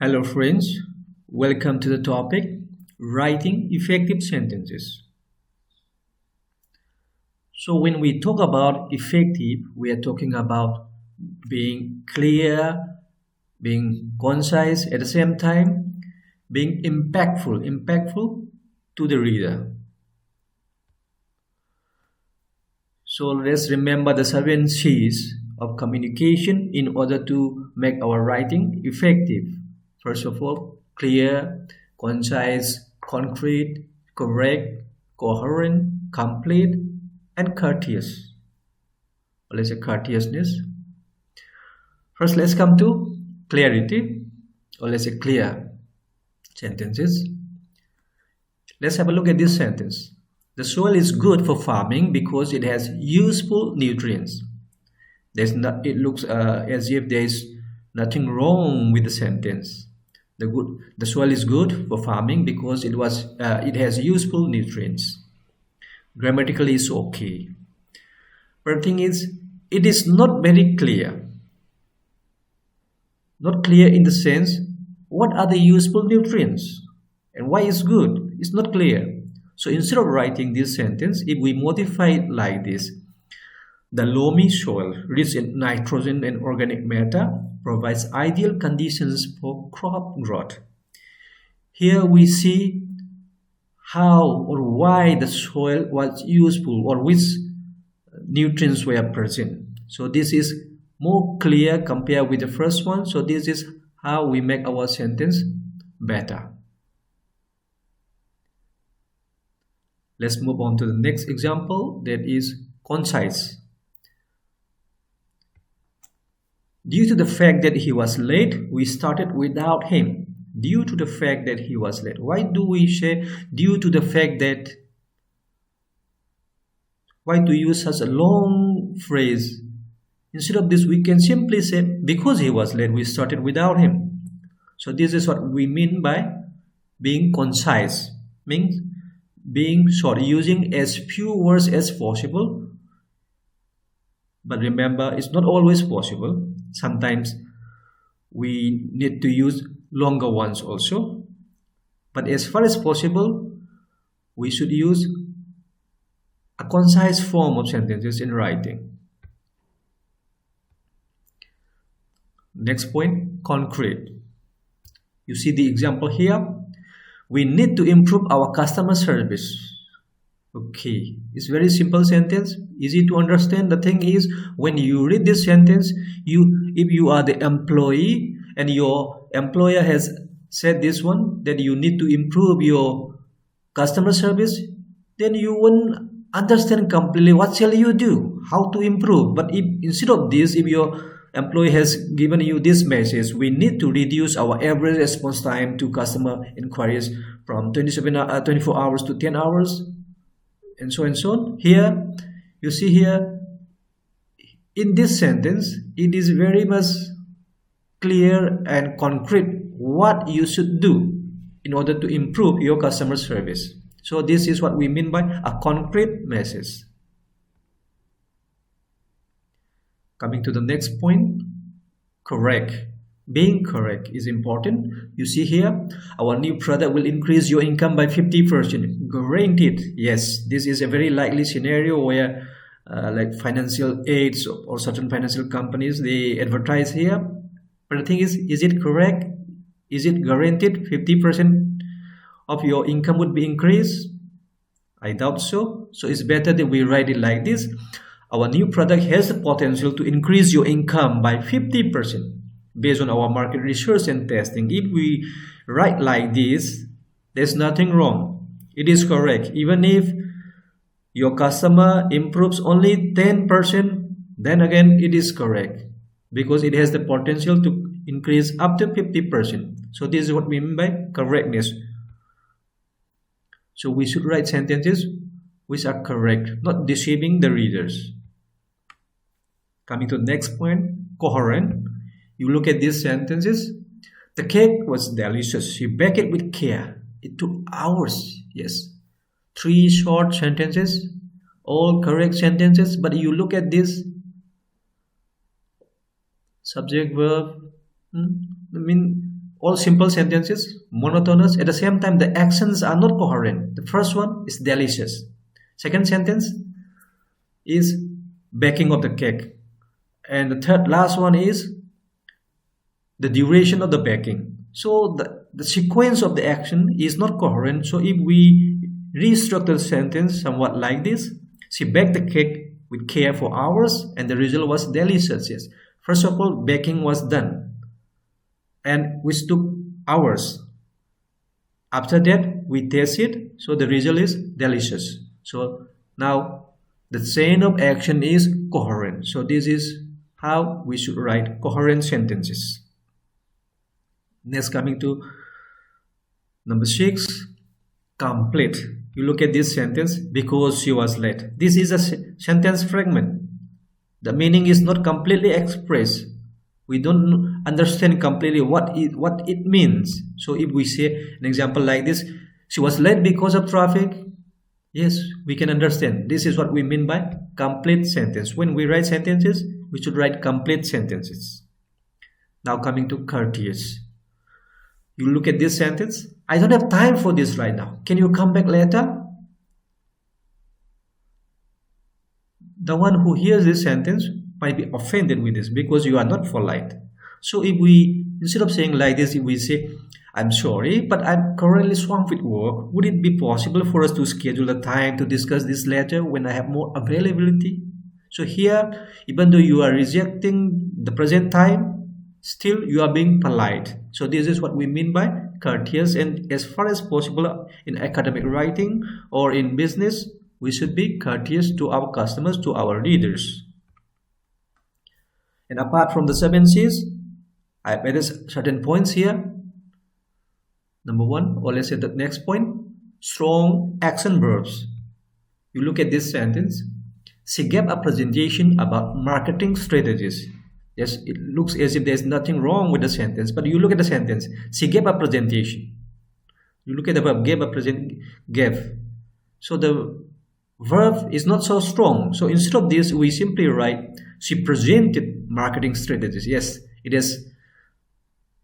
Hello, friends. Welcome to the topic writing effective sentences. So, when we talk about effective, we are talking about being clear, being concise at the same time, being impactful to the reader. So, let's remember the 7 C's of communication in order to make our writing effective. First of all, clear, concise, concrete, correct, coherent, complete, and courteous. Or let's say courteousness. First, let's come to clarity, or let's say clear sentences. Let's have a look at this sentence. The soil is good for farming because it has useful nutrients. It looks as if there is nothing wrong with the sentence. The soil is good for farming because it has useful nutrients. Grammatically is okay. But the thing is, it is not very clear. Not clear in the sense, what are the useful nutrients and why it's good? It's not clear. So instead of writing this sentence, if we modify it like this, the loamy soil, rich in nitrogen and organic matter, provides ideal conditions for crop growth. Here we see how or why the soil was useful or which nutrients were present. So this is more clear compared with the first one. So this is how we make our sentence better. Let's move on to the next example, that is concise. Due to the fact that he was late, we started without him. Due to the fact that he was late. Why do we say due to the fact that? Why to use such a long phrase? Instead of this, we can simply say because he was late, we started without him. So this is what we mean by being concise. Means being short, using as few words as possible. But remember, it's not always possible. Sometimes we need to use longer ones also. But as far as possible, we should use a concise form of sentences in writing. Next point, concrete. You see the example here. We need to improve our customer service. Okay, it's very simple sentence, easy to understand. The thing is, when you read this sentence, if you are the employee and your employer has said this one, that you need to improve your customer service, then you won't understand completely what shall you do, how to improve. But if instead of this, if your employee has given you this message, we need to reduce our average response time to customer inquiries from 24 hours to 10 hours, and so on. Here, you see here, in this sentence, it is very much clear and concrete what you should do in order to improve your customer service. So this is what we mean by a concrete message. Coming to the next point, correct. Being correct is important. You see here, our new product will increase your income by 50%. Guaranteed. Yes, this is a very likely scenario where like financial aids or certain financial companies, they advertise here. But the thing is it correct? Is it guaranteed 50% of your income would be increased? I doubt so. So it's better that we write it like this. Our new product has the potential to increase your income by 50% based on our market research and testing. If we write like this, there's nothing wrong. It is correct. Even if your customer improves only 10%, then again it is correct because it has the potential to increase up to 50%. So this is what we mean by correctness. So we should write sentences which are correct, not deceiving the readers. Coming to the next point, coherent. You look at these sentences. The cake was delicious. She baked it with care. It took hours. Yes. 3 short sentences, all correct sentences. But you look at this subject verb. all simple sentences, monotonous. At the same time, the actions are not coherent. The first one is delicious. Second sentence is baking of the cake. And the third last one is the duration of the baking. So the sequence of the action is not coherent. So if we restructure the sentence somewhat like this, she baked the cake with care for hours and the result was delicious. Yes. First of all, baking was done and which took hours. After that, we taste it, so the result is delicious. So now the chain of action is coherent. So this is how we should write coherent sentences. Next, coming to number 6, complete. You look at this sentence, because she was late. This is a sentence fragment. The meaning is not completely expressed. We don't understand completely what it means. So if we say an example like this, she was late because of traffic. Yes, we can understand. This is what we mean by complete sentence. When we write sentences, we should write complete sentences. Now coming to courteous. You look at this sentence. I don't have time for this right now. Can you come back later? The one who hears this sentence might be offended with this because you are not polite. So if we, instead of saying like this, if we say, I'm sorry, but I'm currently swamped with work. Would it be possible for us to schedule a time to discuss this later when I have more availability? So here, even though you are rejecting the present time, still you are being polite. So this is what we mean by courteous, and as far as possible in academic writing or in business, we should be courteous to our customers, to our readers. And apart from the 7 C's, I've added certain points here. Number 1, or let's say the next point, strong action verbs. You look at this sentence. She gave a presentation about marketing strategies. Yes, it looks as if there's nothing wrong with the sentence, but you look at the sentence. She gave a presentation. You look at the verb gave. So the verb is not so strong. So instead of this, we simply write, she presented marketing strategies. Yes, it is.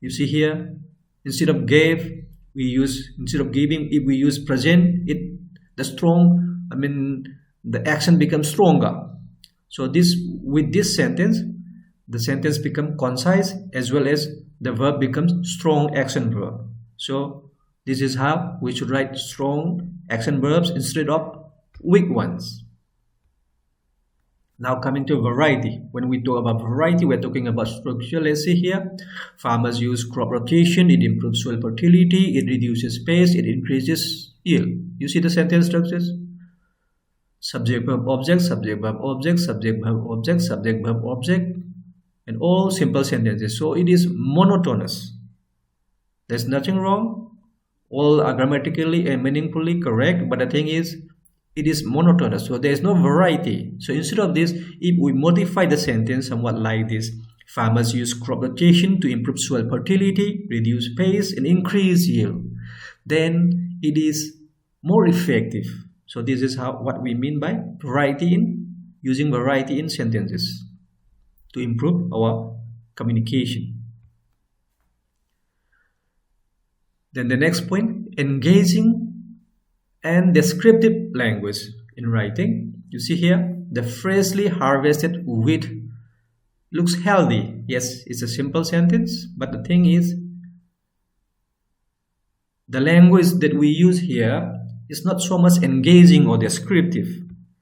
You see here, instead of gave, we use, instead of giving, if we use present, the action becomes stronger. So this, with this sentence, the sentence becomes concise as well as the verb becomes strong action verb. So this is how we should write strong action verbs instead of weak ones. Now coming to variety. When we talk about variety, we're talking about structure. Let's see here. Farmers use crop rotation. It improves soil fertility. It reduces pest. It increases yield. You see the sentence structures? Subject, verb, object, subject, verb, object, subject, verb, object, subject, verb, object, and all simple sentences. So it is monotonous. There's nothing wrong. All are grammatically and meaningfully correct, but the thing is, it is monotonous, so there is no variety. So instead of this, if we modify the sentence somewhat like this, farmers use crop rotation to improve soil fertility, reduce pest, and increase yield, then it is more effective. So this is what we mean by using variety in sentences to improve our communication. Then the next point, engaging and descriptive language in writing. You see here, the freshly harvested wheat looks healthy. Yes, it's a simple sentence, but the thing is, the language that we use here is not so much engaging or descriptive.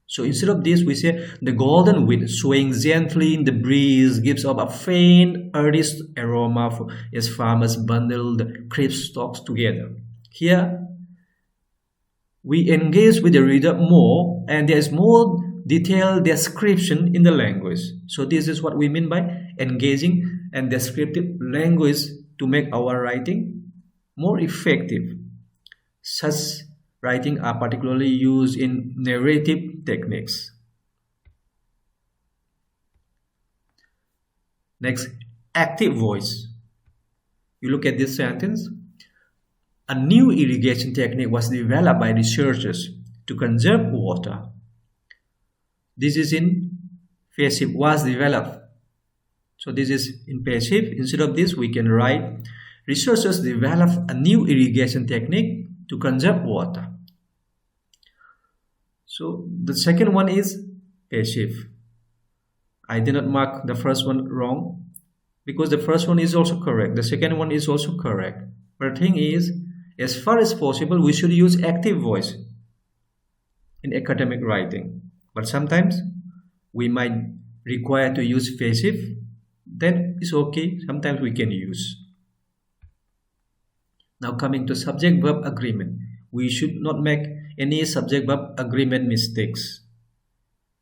So instead of this, we say the golden wheat swaying gently in the breeze gives off a faint earthy aroma as farmers bundle the crisp stalks together. Here, we engage with the reader more, and there is more detailed description in the language. So this is what we mean by engaging and descriptive language to make our writing more effective. Such writing are particularly used in narrative techniques. Next, active voice. You look at this sentence. A new irrigation technique was developed by researchers to conserve water. This is in passive, was developed. So this is in passive. Instead of this, we can write researchers developed a new irrigation technique to conserve water. So the second one is passive. I did not mark the first one wrong because the first one is also correct. The second one is also correct. But the thing is, as far as possible, we should use active voice in academic writing. But sometimes we might require to use passive. Then it's okay. Sometimes we can use. Now coming to subject-verb agreement. We should not make any subject-verb agreement mistakes.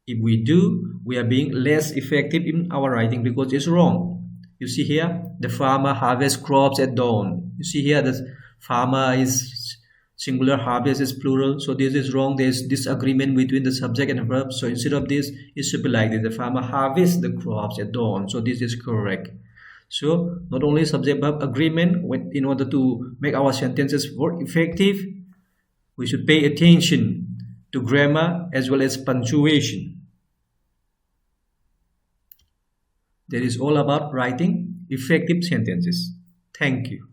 If we do, we are being less effective in our writing because it's wrong. You see here, the farmer harvests crops at dawn. You see here, the farmer is singular, harvest is plural. So this is wrong. There's disagreement between the subject and the verb. So instead of this, it should be like this. The farmer harvests the crops at dawn. So this is correct. So not only subject-verb agreement, in order to make our sentences more effective, we should pay attention to grammar as well as punctuation. That is all about writing effective sentences. Thank you.